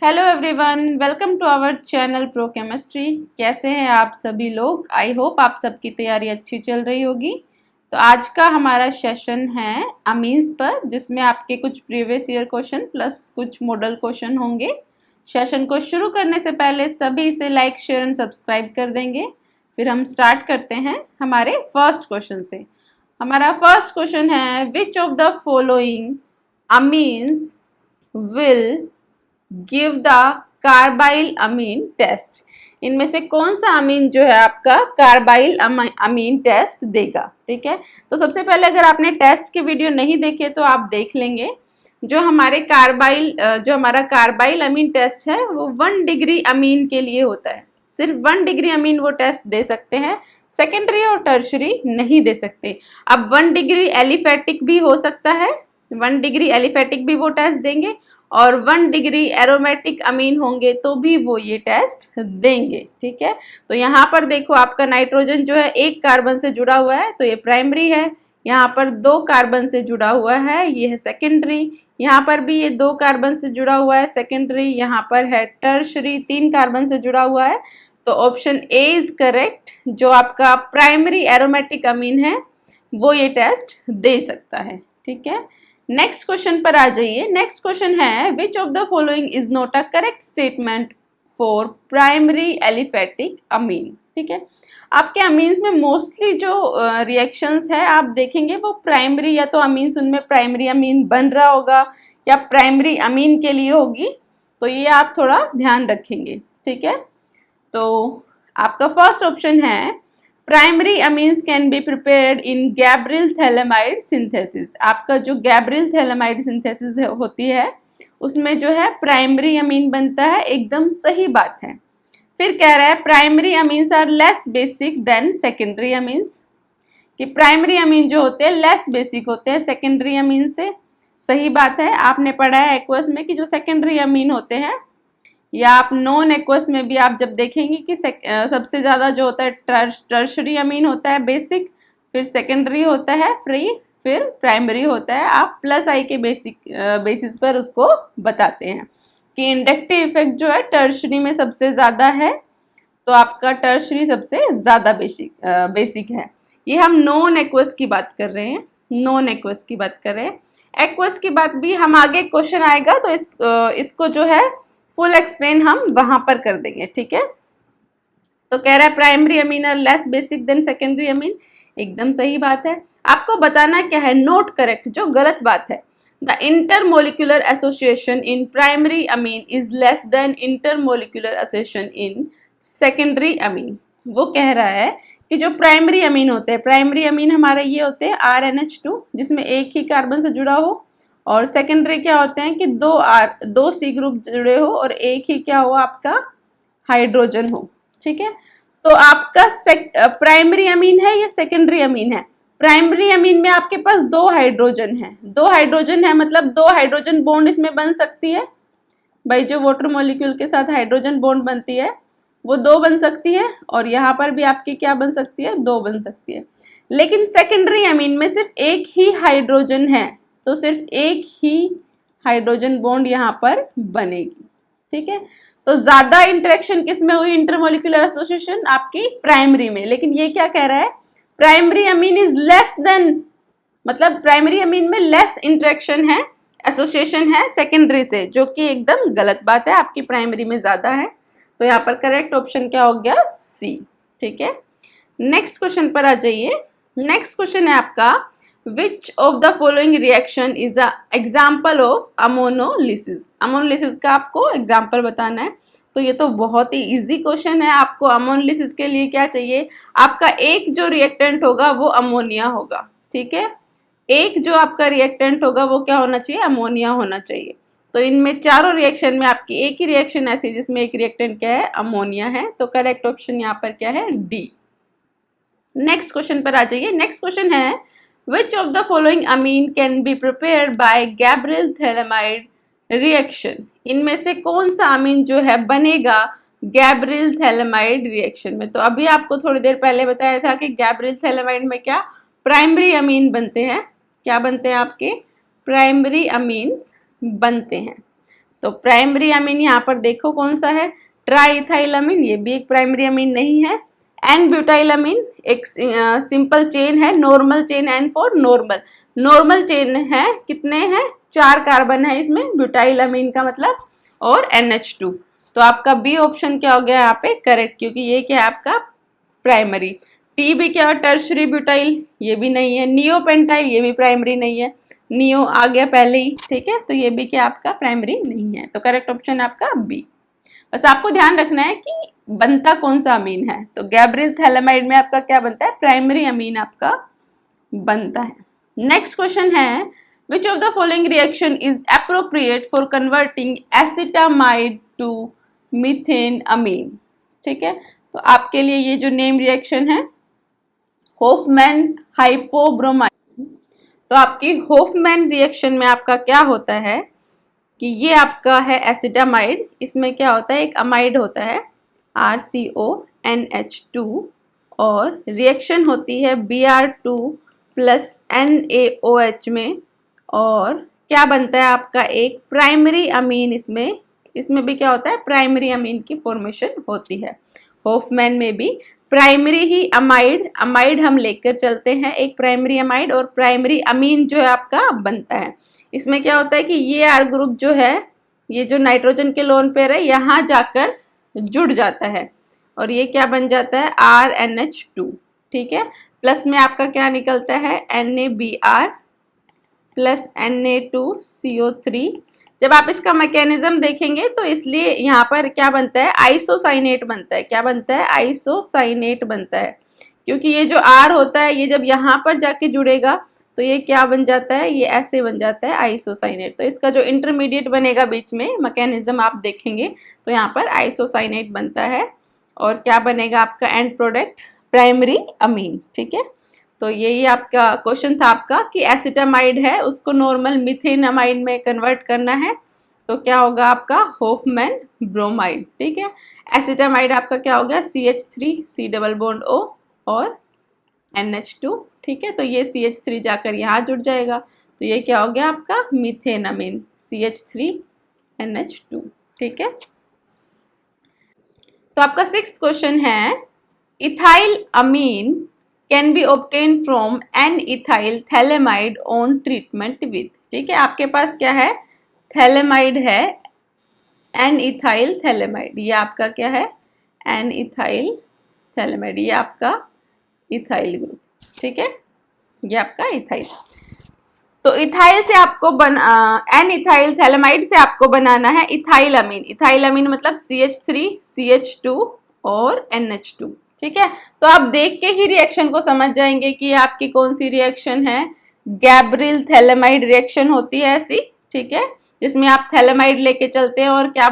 Hello everyone, welcome to our channel pro chemistry. कैसे हैं आप सभी लोग? आई होप आप सबकी तैयारी अच्छी चल रही होगी। तो आज का हमारा सेशन है अमीन्स पर, जिसमें आपके कुछ प्रीवियस ईयर क्वेश्चन प्लस कुछ मॉडल क्वेश्चन होंगे। सेशन को शुरू करने से पहले सभी इसे लाइक, शेयर एंड सब्सक्राइब कर देंगे। फिर हम स्टार्ट करते हैं हमारे फर्स्ट क्वेश्चन से। हमारा फर्स्ट क्वेश्चन है, which of the following amines will give the carbylamine test. इनमें से कौन सा अमीन जो है आपका कार्बाइल अमीन टेस्ट देगा? ठीक है, तो सबसे पहले अगर आपने टेस्ट के वीडियो नहीं देखे तो आप देख लेंगे। जो हमारा कार्बाइल अमीन टेस्ट है वो 1 डिग्री अमीन के लिए होता है। सिर्फ 1 डिग्री अमीन वो टेस्ट दे सकते हैं, सेकेंडरी और टर्शरी नहीं दे सकते। अब 1 डिग्री एलिफेटिक भी हो सकता है, 1 डिग्री एलिफेटिक भी वो टेस्ट देंगे, और 1 डिग्री एरोमेटिक अमीन होंगे तो भी वो ये टेस्ट देंगे। ठीक है, तो यहाँ पर देखो आपका नाइट्रोजन जो है 1 कार्बन से जुड़ा हुआ है तो ये प्राइमरी है। यहाँ पर 2 कार्बन से जुड़ा हुआ है, ये है सेकेंडरी। यहाँ पर भी ये 2 कार्बन से जुड़ा हुआ है, सेकेंडरी। यहाँ पर है टर्शरी, 3 कार्बन से जुड़ा हुआ है। तो ऑप्शन ए इज करेक्ट। जो आपका प्राइमरी एरोमेटिक अमीन है वो ये टेस्ट दे सकता है। ठीक है, नेक्स्ट क्वेश्चन पर आ जाइए। नेक्स्ट क्वेश्चन है, which of the following is not a correct statement for primary aliphatic अमीन। ठीक है, आपके अमीन्स में मोस्टली जो रिएक्शंस है आप देखेंगे वो प्राइमरी, या तो अमीन्स उनमें प्राइमरी अमीन बन रहा होगा या प्राइमरी अमीन के लिए होगी। तो ये आप थोड़ा ध्यान रखेंगे। ठीक है, तो आपका फर्स्ट ऑप्शन है, primary amines can be prepared in Gabriel phthalimide synthesis. आपका जो गैब्रियल थैलेमाइड सिंथेसिस होती है उसमें जो है प्राइमरी अमीन बनता है, एकदम सही बात है। फिर कह रहा है primary amines are less basic than secondary amines, कि प्राइमरी अमीन जो होते हैं लेस बेसिक होते हैं सेकेंडरी अमीन से। सही बात है, आपने पढ़ा है एक्वस में कि जो सेकेंडरी अमीन होते हैं, या आप नॉन एक्वस में भी आप जब देखेंगे कि सबसे ज़्यादा जो होता है टर्शरी अमीन होता है बेसिक, फिर सेकेंडरी होता है फ्री, फिर प्राइमरी होता है। आप प्लस आई के बेसिस पर उसको बताते हैं कि इंडक्टिव इफेक्ट जो है टर्शरी में सबसे ज़्यादा है, तो आपका टर्शरी सबसे ज़्यादा बेसिक है। ये हम नॉन एक्वस की बात कर रहे हैं, नॉन एक्वस की बात कर रहे हैं। एक्वस की बात भी हम आगे क्वेश्चन आएगा तो इसको जो है फुल एक्सप्लेन हम वहां पर कर देंगे। ठीक है, तो कह रहा है primary amine are less basic than secondary amine, एकदम सही बात है। आपको बताना क्या है, नोट करेक्ट, जो गलत बात है। The intermolecular association in primary amine is less than intermolecular association in secondary amine. वो कह रहा है कि जो प्राइमरी अमीन होते हैं, प्राइमरी अमीन हमारे ये होते हैं RNH2 जिसमें एक ही कार्बन से जुड़ा हो, और सेकेंडरी क्या होते हैं कि 2 C ग्रुप जुड़े हो और एक ही क्या हो आपका हाइड्रोजन हो। ठीक है, तो आपका प्राइमरी अमीन है या सेकेंडरी अमीन है? प्राइमरी अमीन में आपके पास 2 हाइड्रोजन है, 2 हाइड्रोजन है मतलब 2 हाइड्रोजन बॉन्ड इसमें बन सकती है भाई। जो वाटर मॉलिक्यूल के साथ हाइड्रोजन बॉन्ड बनती है वो 2 बन सकती है, और यहाँ पर भी आपकी क्या बन सकती है, 2 बन सकती है। लेकिन सेकेंडरी अमीन में सिर्फ एक ही हाइड्रोजन है, तो सिर्फ एक ही हाइड्रोजन बॉन्ड यहाँ पर बनेगी। ठीक है, तो ज्यादा इंटरेक्शन किस में हुई, इंटरमोलिकुलर एसोसिएशन आपकी प्राइमरी में। लेकिन ये क्या कह रहा है, primary Amin is less than, मतलब प्राइमरी अमीन में लेस इंटरेक्शन है, एसोसिएशन है सेकेंडरी से, जो कि एकदम गलत बात है, आपकी प्राइमरी में ज्यादा है। तो यहाँ पर करेक्ट ऑप्शन क्या हो गया, सी। ठीक है, नेक्स्ट क्वेश्चन पर आ जाइए। नेक्स्ट क्वेश्चन है आपका, Which of the following reaction is a example of ammonolysis. Ammonolysis का आपको एग्जाम्पल बताना है। तो ये तो बहुत ही इजी क्वेश्चन है। आपको अमोनोलिसिस के लिए क्या चाहिए, आपका एक जो रिएक्टेंट होगा वो अमोनिया होगा। ठीक है, एक जो आपका रिएक्टेंट होगा वो क्या होना चाहिए, अमोनिया होना चाहिए। तो इनमें चारों रिएक्शन में आपकी एक ही रिएक्शन ऐसी जिसमें एक रिएक्टेंट क्या है, अमोनिया है। तो करेक्ट ऑप्शन यहाँ पर क्या है, डी। नेक्स्ट क्वेश्चन पर आ जाइए। नेक्स्ट क्वेश्चन है, Which of the following amine can be prepared by Gabriel Thalamide reaction? इनमें से कौन सा अमीन जो है बनेगा गैब्रियल थैलेमाइड रिएक्शन में? तो अभी आपको थोड़ी देर पहले बताया था कि गैब्रियल थैलेमाइड में क्या प्राइमरी अमीन बनते हैं, क्या बनते हैं आपके प्राइमरी अमीन्स बनते हैं। तो प्राइमरी अमीन यहाँ पर देखो कौन सा है, ट्राई इथाइल अमीन, ये भी एक प्राइमरी अमीन नहीं है। एन ब्यूटाइल अमीन एक सिंपल चेन है, normal chain, N for normal, normal chain है, कितने हैं, 4 कार्बन है इसमें, ब्यूटाइल अमीन का मतलब, और NH2। तो आपका बी ऑप्शन क्या हो गया यहाँ पे करेक्ट, क्योंकि ये क्या है आपका प्राइमरी। टी भी क्या, टर्शरी ब्यूटाइल, ये भी नहीं है। नियोपेंटाइल, ये भी प्राइमरी नहीं है, नियो आ गया पहले ही, ठीक है, तो ये भी क्या आपका प्राइमरी नहीं है। तो करेक्ट ऑप्शन आपका बी। बस आपको ध्यान रखना है कि बनता कौन सा अमीन है। तो गैब्रियल थैलेमाइड में आपका क्या बनता है, प्राइमरी अमीन आपका बनता है। नेक्स्ट क्वेश्चन है, which of the following reaction is appropriate for converting acetamide to methanamine. ठीक है, तो आपके लिए ये जो नेम रिएक्शन है होफमैन हाइपोब्रोमाइड, तो आपकी होफमैन रिएक्शन में आपका क्या होता है कि ये आपका है एसिटामाइड, इसमें क्या होता है, एक अमाइड होता है RCONH2 और रिएक्शन होती है Br2 प्लस NaOH में, और क्या बनता है आपका एक प्राइमरी अमीन, इसमें भी क्या होता है, प्राइमरी अमीन की फॉर्मेशन होती है। होफमैन में भी प्राइमरी ही अमाइड हम लेकर चलते हैं, एक प्राइमरी अमाइड, और प्राइमरी अमीन जो है आपका बनता है। इसमें क्या होता है कि ये R ग्रुप जो है, ये जो नाइट्रोजन के लोन पेयर है, यहाँ जाकर जुड़ जाता है और ये क्या बन जाता है RNH2। ठीक है, प्लस में आपका क्या निकलता है NaBr प्लस Na2CO3। जब आप इसका मैकेनिज्म देखेंगे तो इसलिए यहाँ पर क्या बनता है, आइसोसाइनेट बनता है। क्या बनता है, आइसोसाइनेट बनता है, क्योंकि ये जो R होता है ये जब यहाँ पर जाके जुड़ेगा तो ये क्या बन जाता है, ये ऐसे बन जाता है आइसोसाइनेट। तो इसका जो इंटरमीडिएट बनेगा बीच में, मैकेनिज्म आप देखेंगे तो यहाँ पर आइसोसाइनेट बनता है और क्या बनेगा आपका एंड प्रोडक्ट प्राइमरी अमीन। ठीक है, तो यही आपका क्वेश्चन था आपका कि एसिटामाइड है उसको नॉर्मल मीथेन अमाइड में कन्वर्ट करना है, तो क्या होगा आपका होफमैन ब्रोमाइड। ठीक है, एसिटामाइड आपका क्या हो गया CH3 C double bond O और NH2। ठीक है, तो ये CH3 जाकर यहाँ जुड़ जाएगा, तो ये क्या हो गया आपका मीथेन अमीन CH3NH2। ठीक है, तो आपका 6th क्वेश्चन है, ethyl amine can be obtain from N ethyl phthalimide on treatment with. ठीक है, आपके पास क्या है, थैलेमाइड है, एन इथाइल थैलेमाइड, ये आपका क्या है एन इथाइल थैलेमाइड, ये आपका इथाइल ग्रुप। ठीक है, ये आपका इथाइल। तो इथाइल से आपको एन इथाइल थैलेमाइड से आपको बनाना है इथाइल अमीन। इथाइल अमीन मतलब CH3 CH2 और NH2। ठीक है, तो आप देख के ही रिएक्शन को समझ जाएंगे कि ये आपकी कौन सी रिएक्शन है, गैब्रियल थैलेमाइड रिएक्शन होती है ऐसी। ठीक है, जिसमें आप थैलेमाइड लेके चलते हैं और क्या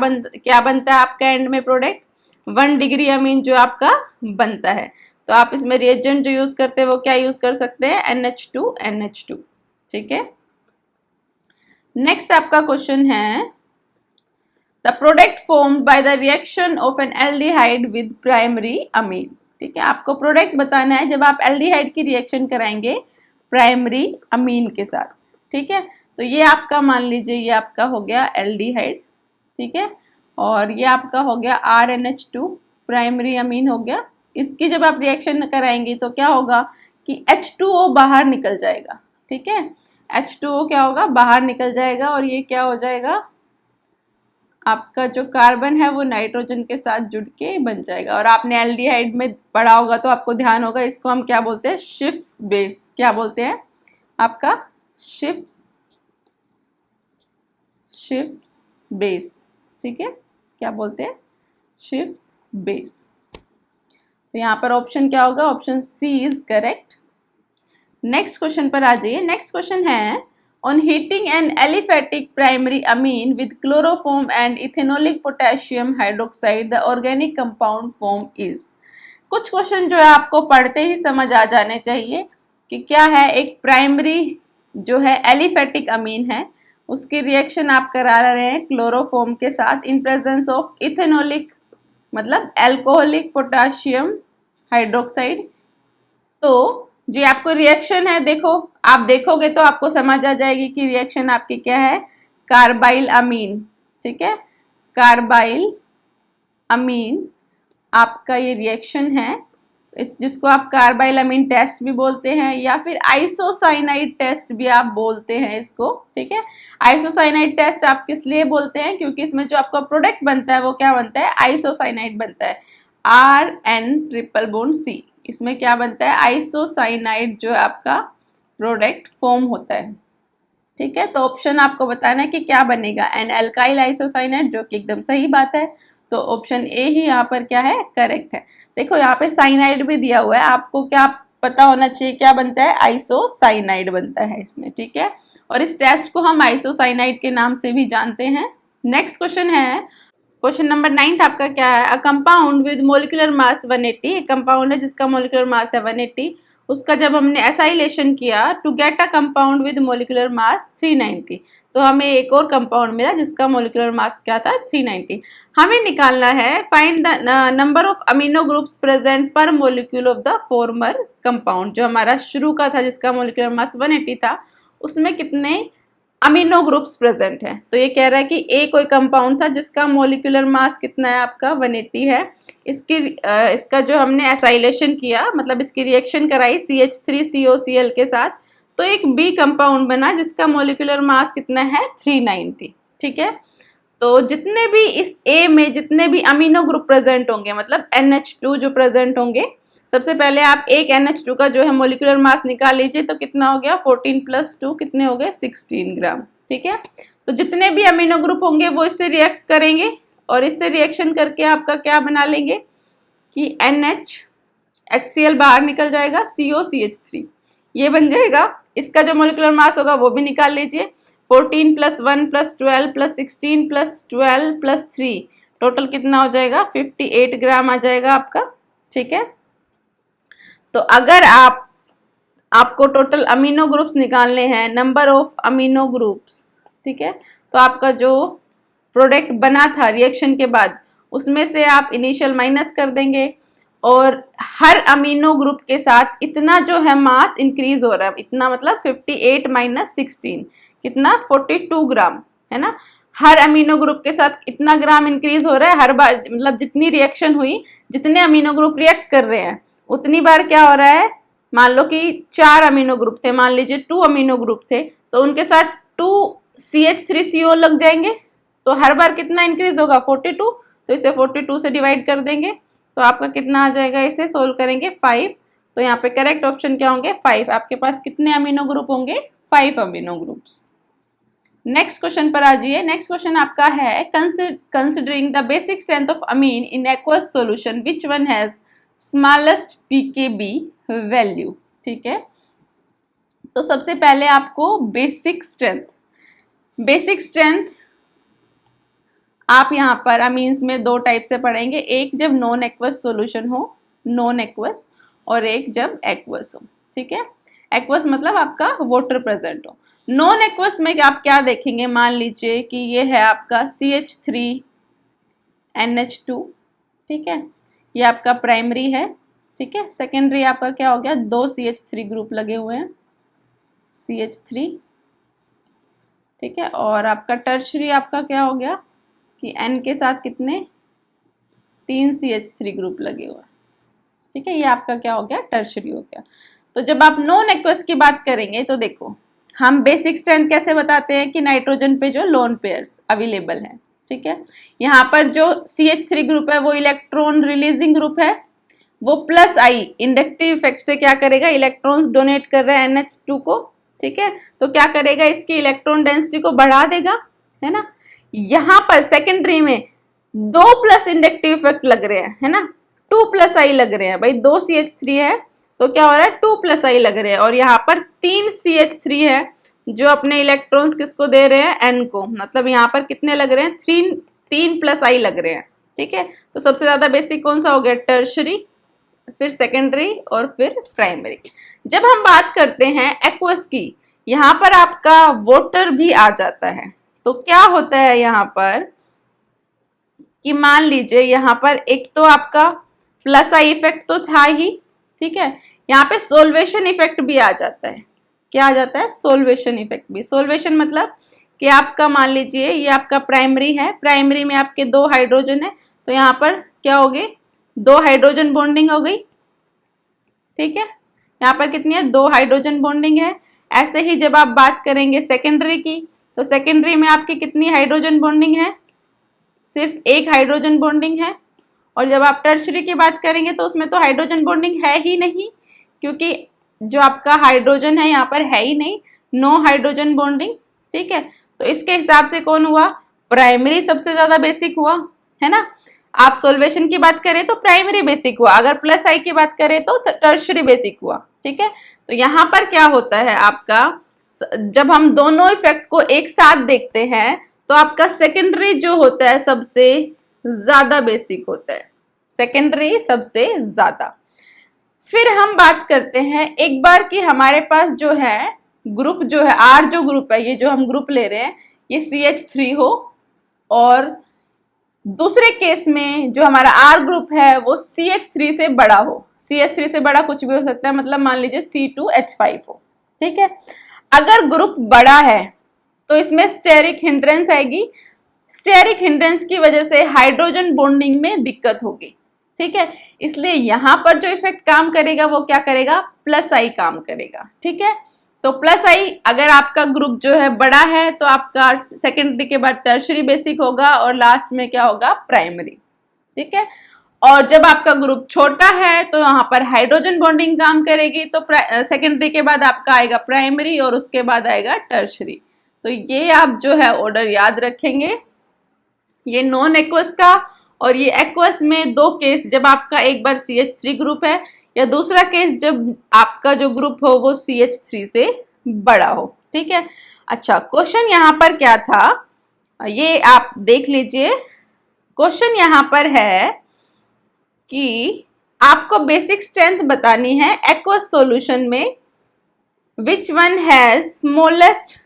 बनता है आपका एंड में प्रोडक्ट 1 डिग्री अमीन जो आपका बनता है। तो आप इसमें रिएजेंट जो यूज करते हैं वो क्या यूज कर सकते हैं, NH2NH2। ठीक है, नेक्स्ट आपका क्वेश्चन है, the product formed by the reaction of N aldehyde with primary amine. ठीक है, आपको प्रोडक्ट बताना है जब आप एल्डिहाइड की रिएक्शन कराएंगे प्राइमरी अमीन के साथ। ठीक है, तो ये आपका मान लीजिए ये आपका हो गया एल्डिहाइड। ठीक है, और ये आपका हो गया RNH2 प्राइमरी अमीन हो गया। इसकी जब आप रिएक्शन कराएंगे तो क्या होगा कि H2O बाहर निकल जाएगा। ठीक है, H2O क्या होगा, बाहर निकल जाएगा और ये क्या हो जाएगा, आपका जो कार्बन है वो नाइट्रोजन के साथ जुड़ के बन जाएगा। और आपने एल्डिहाइड में पढ़ा होगा तो आपको ध्यान होगा, इसको हम क्या बोलते हैं, शिफ्स बेस। क्या बोलते हैं आपका, शिफ्स बेस। ठीक है, क्या बोलते हैं, शिफ्स बेस। तो यहाँ पर ऑप्शन क्या होगा, option C is correct. Next question पर आ जाइए। नेक्स्ट क्वेश्चन है, on heating an aliphatic primary amine with chloroform and ethanolic potassium hydroxide the organic compound form is. कुछ क्वेश्चन जो है आपको पढ़ते ही समझ आ जाने चाहिए कि क्या है, एक प्राइमरी जो है एलिफेटिक अमीन है उसकी रिएक्शन आप करा रहे हैं क्लोरोफॉर्म के साथ इन प्रेजेंस ऑफ इथेनोलिक मतलब एल्कोहलिक पोटेशियम हाइड्रोक्साइड। तो जो आपको रिएक्शन है, देखो आप देखोगे तो आपको समझ आ जाएगी कि रिएक्शन आपकी क्या है, कार्बाइल अमीन। ठीक है, कार्बाइल अमीन आपका ये रिएक्शन है, जिसको आप कार्बाइल अमीन टेस्ट भी बोलते हैं या फिर आइसोसाइनाइड टेस्ट भी आप बोलते हैं इसको। ठीक है, आइसोसाइनाइड टेस्ट आप किस लिए बोलते हैं, क्योंकि इसमें जो आपका प्रोडक्ट बनता है वो क्या बनता है, आइसोसाइनाइड बनता है, RN ट्रिपल बॉन्ड C। इसमें क्या बनता है, आइसोसाइनाइड जो है आपका प्रोडक्ट फॉर्म होता है। ठीक है, तो ऑप्शन आपको बताना है कि क्या बनेगा, एन एल्काइल आइसोसाइनाइड, जो कि एकदम सही बात है। तो ऑप्शन ए ही यहाँ पर क्या है, करेक्ट है। देखो यहाँ पे साइनाइड भी दिया हुआ है, आपको क्या पता होना चाहिए क्या बनता है, आइसोसाइनाइड बनता है इसमें। ठीक है, और इस टेस्ट को हम आइसोसाइनाइड के नाम से भी जानते हैं। नेक्स्ट क्वेश्चन है, क्वेश्चन नंबर 9 आपका क्या है, अ कंपाउंड विद मोलिकुलर मास 180, एक कंपाउंड है जिसका मोलिकुलर मास है 180, उसका जब हमने एसाइलेशन किया to get a compound with molecular mass 390, तो हमें एक और कंपाउंड मिला जिसका मोलिकुलर मास क्या था, 390। हमें निकालना है find the number of amino groups present per molecule of the former compound. जो हमारा शुरू का था जिसका मोलिकुलर मास 180 था, उसमें कितने अमीनो ग्रुप्स प्रेजेंट है। तो ये कह रहा है कि ए कोई कंपाउंड था जिसका मोलिकुलर मास कितना है आपका, 180 है। इसका जो हमने एसाइलेशन किया, मतलब इसकी रिएक्शन कराई CH3COCl के साथ, तो एक बी कंपाउंड बना जिसका मोलिकुलर मास कितना है, 390। ठीक है, तो जितने भी इस ए में जितने भी अमीनो ग्रुप प्रेजेंट होंगे, मतलब NH2 जो प्रेजेंट होंगे, सबसे पहले आप एक NH2 का जो है मोलिकुलर मास निकाल लीजिए, तो कितना हो गया, 14 + 2 कितने हो गए, 16 ग्राम। ठीक है, तो जितने भी अमीनो ग्रुप होंगे वो इससे रिएक्ट करेंगे, और इससे रिएक्शन करके आपका क्या बना लेंगे कि HCl बाहर निकल जाएगा, COCH3 ये बन जाएगा। इसका जो मोलिकुलर मास होगा वो भी निकाल लीजिए, 14 + 1 + 12 + 16 + 12 + 3 टोटल कितना हो जाएगा, 58 ग्राम आ जाएगा आपका। ठीक है, तो अगर आपको टोटल अमीनो ग्रुप्स निकालने हैं, नंबर ऑफ अमीनो ग्रुप्स, ठीक है, तो आपका जो प्रोडक्ट बना था रिएक्शन के बाद, उसमें से आप इनिशियल माइनस कर देंगे, और हर अमीनो ग्रुप के साथ इतना जो है मास इंक्रीज हो रहा है, इतना मतलब 58 - 16 कितना, 42 ग्राम, है ना। हर अमीनो ग्रुप के साथ इतना ग्राम इंक्रीज हो रहा है हर बार, मतलब जितनी रिएक्शन हुई, जितने अमीनो ग्रुप रिएक्ट कर रहे हैं, उतनी बार क्या हो रहा है, मान लो कि 4 अमीनो ग्रुप थे, मान लीजिए 2 अमीनो ग्रुप थे, तो उनके साथ 2 CH3CO लग जाएंगे, तो हर बार कितना इंक्रीज होगा, 42, तो इसे 42 से डिवाइड कर देंगे, तो आपका कितना आ जाएगा, इसे सोल्व करेंगे 5। तो यहाँ पे करेक्ट ऑप्शन क्या होंगे, 5। आपके पास कितने अमीनो ग्रुप होंगे, 5 अमीनो ग्रुप्स। नेक्स्ट क्वेश्चन पर आ जाइए। नेक्स्ट क्वेश्चन आपका है, considering the basic strength of amine in aqueous solution which one has smallest pKb value. ठीक है, तो सबसे पहले आपको बेसिक स्ट्रेंथ आप यहाँ पर अमीन्स में 2 टाइप से पढ़ेंगे, एक जब नॉन एक्वस सॉल्यूशन हो, नॉन एक्वस, और एक जब एक्वस हो। ठीक है, एक्वस मतलब आपका वाटर प्रेजेंट हो। नॉन एक्वस में आप क्या देखेंगे, मान लीजिए कि ये है आपका CH3NH2, ठीक है, ये आपका प्राइमरी है। ठीक है, सेकेंडरी आपका क्या हो गया, 2 CH3 ग्रुप लगे हुए हैं, CH3। ठीक है, और आपका टर्शरी आपका क्या हो गया कि N के साथ कितने, 3 CH3 ग्रुप लगे हुए हैं। ठीक है, ये आपका क्या हो गया, टर्शरी हो गया। तो जब आप नॉन एक्वस की बात करेंगे, तो देखो हम बेसिक स्ट्रेंथ कैसे बताते हैं कि नाइट्रोजन पे जो लोन पेयर्स अवेलेबल हैं। ठीक है, यहाँ पर जो CH3 ग्रुप है वो इलेक्ट्रॉन रिलीजिंग ग्रुप है, वो +I इंडक्टिव इफेक्ट से क्या करेगा, इलेक्ट्रॉन्स डोनेट कर रहे हैं NH2 को। ठीक है, तो क्या करेगा, इसकी इलेक्ट्रॉन डेंसिटी को बढ़ा देगा, है ना। यहाँ पर सेकेंडरी में 2+ इंडक्टिव इफेक्ट लग रहे हैं, है ना, 2+I लग रहे हैं। भाई 2 CH3 है तो क्या हो रहा है, 2+I लग रहे हैं, और यहाँ पर 3 CH3 है जो अपने इलेक्ट्रॉन्स किसको दे रहे हैं, N को, मतलब यहाँ पर कितने लग रहे हैं, 3+I लग रहे हैं। ठीक है, तो सबसे ज्यादा बेसिक कौन सा हो गया, टर्शरी, फिर सेकेंडरी और फिर प्राइमरी। जब हम बात करते हैं एक्वस की, यहाँ पर आपका वाटर भी आ जाता है, तो क्या होता है यहाँ पर कि मान लीजिए यहाँ पर एक तो आपका +I इफेक्ट तो था ही, ठीक है, यहाँ पे सोल्वेशन इफेक्ट भी आ जाता है। क्या आ जाता है, सोल्वेशन इफेक्ट भी। सोल्वेशन मतलब कि आपका मान लीजिए ये आपका प्राइमरी है, प्राइमरी में आपके 2 हाइड्रोजन है, तो यहाँ पर क्या हो गई, 2 हाइड्रोजन बॉन्डिंग हो गई। ठीक है, यहाँ पर कितनी है, 2 हाइड्रोजन बॉन्डिंग है। ऐसे ही जब आप बात करेंगे सेकेंडरी की, तो सेकेंडरी में आपकी कितनी हाइड्रोजन बॉन्डिंग है, सिर्फ 1 हाइड्रोजन बॉन्डिंग है। और जब आप टर्शरी की बात करेंगे तो उसमें तो हाइड्रोजन बॉन्डिंग है ही नहीं, क्योंकि जो आपका हाइड्रोजन है यहाँ पर है ही नहीं, नो हाइड्रोजन बॉन्डिंग। ठीक है, तो इसके हिसाब से कौन हुआ, प्राइमरी सबसे ज्यादा बेसिक हुआ, है ना। आप सोल्वेशन की बात करें तो प्राइमरी बेसिक हुआ, अगर प्लस आई की बात करें तो टर्शरी बेसिक हुआ। ठीक है, तो यहाँ पर क्या होता है आपका, जब हम दोनों इफेक्ट को एक साथ देखते हैं तो आपका सेकेंडरी जो होता है सबसे ज्यादा बेसिक होता है, सेकेंडरी सबसे ज्यादा। फिर हम बात करते हैं एक बार कि हमारे पास जो है ग्रुप जो है आर जो ग्रुप है, ये जो हम ग्रुप ले रहे हैं ये CH3 हो, और दूसरे केस में जो हमारा आर ग्रुप है वो CH3 से बड़ा हो। CH3 से बड़ा कुछ भी हो सकता है, मतलब मान लीजिए C2H5 हो। ठीक है, अगर ग्रुप बड़ा है तो इसमें स्टेरिक हिंड्रेंस आएगी, स्टेरिक हिंड्रेंस की वजह से हाइड्रोजन बॉन्डिंग में दिक्कत होगी। ठीक है, इसलिए यहां पर जो इफेक्ट काम करेगा वो क्या करेगा, प्लस आई काम करेगा। ठीक है, तो प्लस आई, अगर आपका ग्रुप जो है बड़ा है तो आपका सेकेंडरी के बाद टर्शरी बेसिक होगा और लास्ट में क्या होगा, प्राइमरी। ठीक है, और जब आपका ग्रुप छोटा है तो यहाँ पर हाइड्रोजन बॉन्डिंग काम करेगी, तो सेकेंडरी के बाद आपका आएगा प्राइमरी और उसके बाद आएगा टर्शरी। तो ये आप जो है ऑर्डर याद रखेंगे, ये नॉन एक्वस का और ये एक्वस में 2 केस, जब आपका एक बार CH3 ग्रुप है या दूसरा केस जब आपका जो ग्रुप हो वो CH3 से बड़ा हो। ठीक है, अच्छा क्वेश्चन यहाँ पर क्या था ये आप देख लीजिए। क्वेश्चन यहाँ पर है कि आपको बेसिक स्ट्रेंथ बतानी है एक्वस सॉल्यूशन में, which one has smallest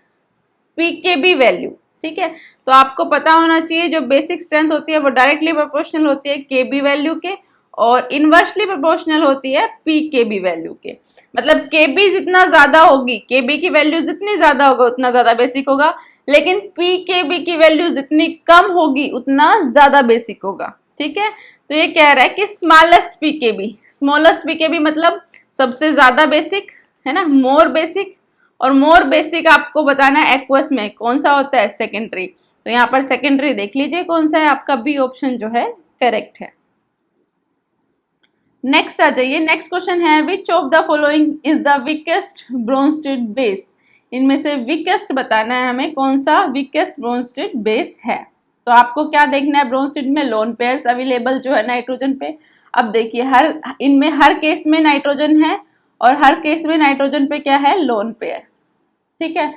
pKb value. ठीक है, तो आपको पता होना चाहिए जो बेसिक स्ट्रेंथ होती है वो डायरेक्टली प्रोपोर्शनल होती है केबी वैल्यू के, और इनवर्सली प्रोपोर्शनल होती है पीकेबी वैल्यू के। मतलब केबी जितना ज्यादा होगी, केबी की वैल्यू जितनी ज्यादा होगा उतना ज्यादा बेसिक होगा, लेकिन पीकेबी की वैल्यू जितनी कम होगी उतना ज्यादा बेसिक होगा। ठीक है, तो ये कह रहा है कि स्मॉलेस्ट पीकेबी, स्मॉलेस्ट पीकेबी मतलब सबसे ज्यादा बेसिक, है ना, मोर बेसिक। और मोर बेसिक आपको बताना है एक्वस में कौन सा होता है, सेकेंडरी। तो यहाँ पर सेकेंडरी देख लीजिए कौन सा है, आपका बी ऑप्शन जो है करेक्ट है। नेक्स्ट आ जाइए, नेक्स्ट क्वेश्चन है which of the following is the weakest Bronsted base. इनमें से वीकेस्ट बताना है हमें, कौन सा वीकेस्ट ब्रोंस्टेड बेस है। तो आपको क्या देखना है, ब्रोंस्टेड में लोन पेयर्स अवेलेबल जो है नाइट्रोजन पे। अब देखिए हर इनमें हर केस में नाइट्रोजन है और हर केस में नाइट्रोजन पे क्या है, लोन पेयर। ठीक है,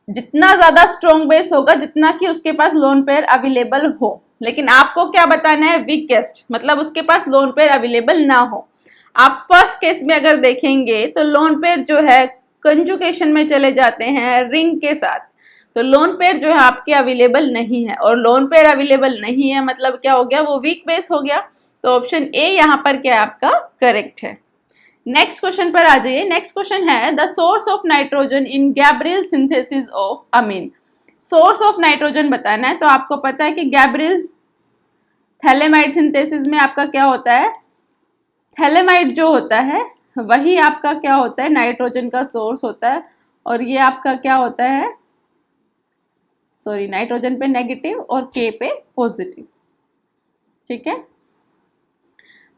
जितना ज्यादा स्ट्रॉन्ग बेस होगा जितना कि उसके पास लोन पेयर अवेलेबल हो, लेकिन आपको क्या बताना है, वीकेस्ट मतलब उसके पास लोन पेयर अवेलेबल ना हो। आप फर्स्ट केस में अगर देखेंगे तो लोन पेयर जो है कंजुगेशन में चले जाते हैं रिंग के साथ, तो लोन पेयर जो है आपके अवेलेबल नहीं है, और लोन पेयर अवेलेबल नहीं है मतलब क्या हो गया, वो वीक बेस हो गया। तो ऑप्शन ए यहाँ पर क्या है आपका करेक्ट है। नेक्स्ट क्वेश्चन पर आ जाइए, नेक्स्ट क्वेश्चन है the source of nitrogen in Gabriel synthesis of amine. Source of nitrogen बताना है, तो आपको पता है कि गैब्रियल थैलेमाइड सिंथेसिस में आपका क्या होता है, थैलेमाइड जो होता है वही आपका क्या होता है, नाइट्रोजन का सोर्स होता है, और ये आपका क्या होता है, सॉरी नाइट्रोजन पे नेगेटिव और के पे पॉजिटिव। ठीक है,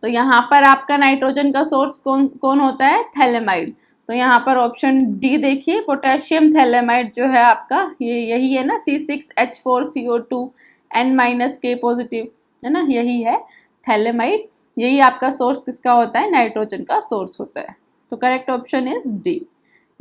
तो यहाँ पर आपका नाइट्रोजन का सोर्स कौन कौन होता है, थैलेमाइड। तो यहाँ पर ऑप्शन डी देखिए, पोटेशियम थैलेमाइड जो है आपका ये यही है ना, C6H4CO2 N- पॉजिटिव, है ना, यही है थैलेमाइड। यही आपका सोर्स किसका होता है, नाइट्रोजन का सोर्स होता है। तो correct option is D.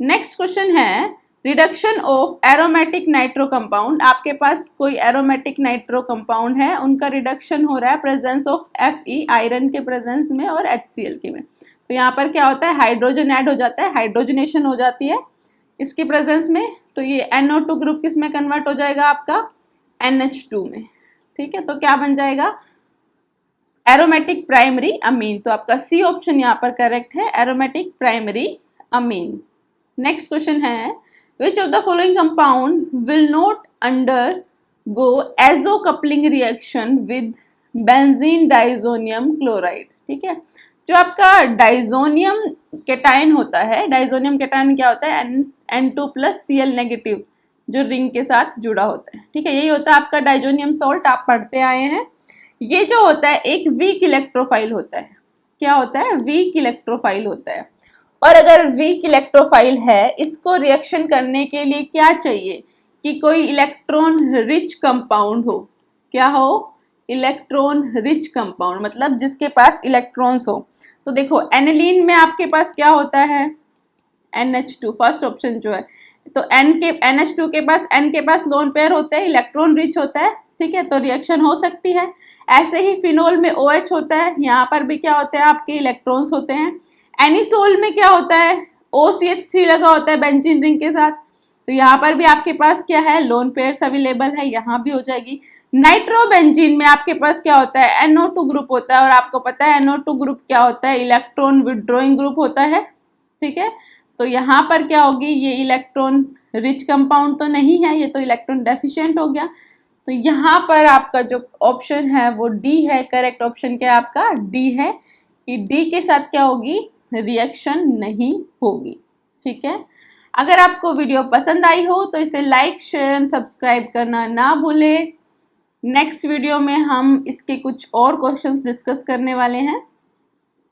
Next question है reduction of aromatic nitro compound. आपके पास कोई एरोमेटिक नाइट्रो कंपाउंड है, उनका रिडक्शन हो रहा है प्रेजेंस ऑफ Fe आयरन के प्रेजेंस में और HCl के में। तो यहाँ पर क्या होता है, हाइड्रोजन ऐड हो जाता है, हाइड्रोजनेशन हो जाती है इसकी प्रेजेंस में, तो ये NO2 ग्रुप किस में कन्वर्ट हो जाएगा आपका, NH2 में। ठीक है, तो क्या बन जाएगा, एरोमेटिक प्राइमरी अमीन। तो आपका सी ऑप्शन यहाँ पर करेक्ट है, aromatic primary amine. Next question है which of the following compound will not undergo azo coupling reaction with benzene diazonium chloride. ठीक है, जो आपका डाइजोनियम कैटायन होता है, डाइजोनियम कैटायन क्या होता है, N2+Cl नेगेटिव, जो रिंग के साथ जुड़ा होता है। ठीक है, यही होता है आपका डाइजोनियम सॉल्ट, आप पढ़ते आए हैं। ये जो होता है एक वीक इलेक्ट्रोफाइल होता है। क्या होता है, वीक इलेक्ट्रोफाइल होता है। और अगर वीक इलेक्ट्रोफाइल है, इसको रिएक्शन करने के लिए क्या चाहिए कि कोई इलेक्ट्रॉन रिच कंपाउंड हो। क्या हो, इलेक्ट्रॉन रिच कंपाउंड, मतलब जिसके पास इलेक्ट्रॉन्स हो। तो देखो एनिलीन में आपके पास क्या होता है, NH2, फर्स्ट ऑप्शन जो है। तो NH2 के पास, N के पास लोन पेयर होते हैं, इलेक्ट्रॉन रिच होता है। ठीक है, तो रिएक्शन हो सकती है। ऐसे ही फिनोल में OH होता है, यहाँ पर भी क्या होता है, आपके इलेक्ट्रॉन्स होते हैं। एनिसोल में क्या होता है, OCH3 लगा होता है बेंजीन रिंग के साथ, तो यहाँ पर भी आपके पास क्या है, लोन पेयर्स अवेलेबल है, यहाँ भी हो जाएगी। नाइट्रोबेंजीन में आपके पास क्या होता है, NO2 ग्रुप होता है, और आपको पता है NO2 ग्रुप क्या होता है, इलेक्ट्रॉन विड्रॉइंग ग्रुप होता है। ठीक है, तो यहाँ पर क्या होगी, ये इलेक्ट्रॉन रिच कंपाउंड तो नहीं है, ये तो इलेक्ट्रॉन डेफिशिएंट हो गया। तो यहाँ पर आपका जो ऑप्शन है वो डी है। करेक्ट ऑप्शन क्या है आपका, डी है, कि डी के साथ क्या होगी, रिएक्शन नहीं होगी। ठीक है, अगर आपको वीडियो पसंद आई हो तो इसे लाइक, शेयर, सब्सक्राइब करना ना भूलें। नेक्स्ट वीडियो में हम इसके कुछ और क्वेश्चंस डिस्कस करने वाले हैं।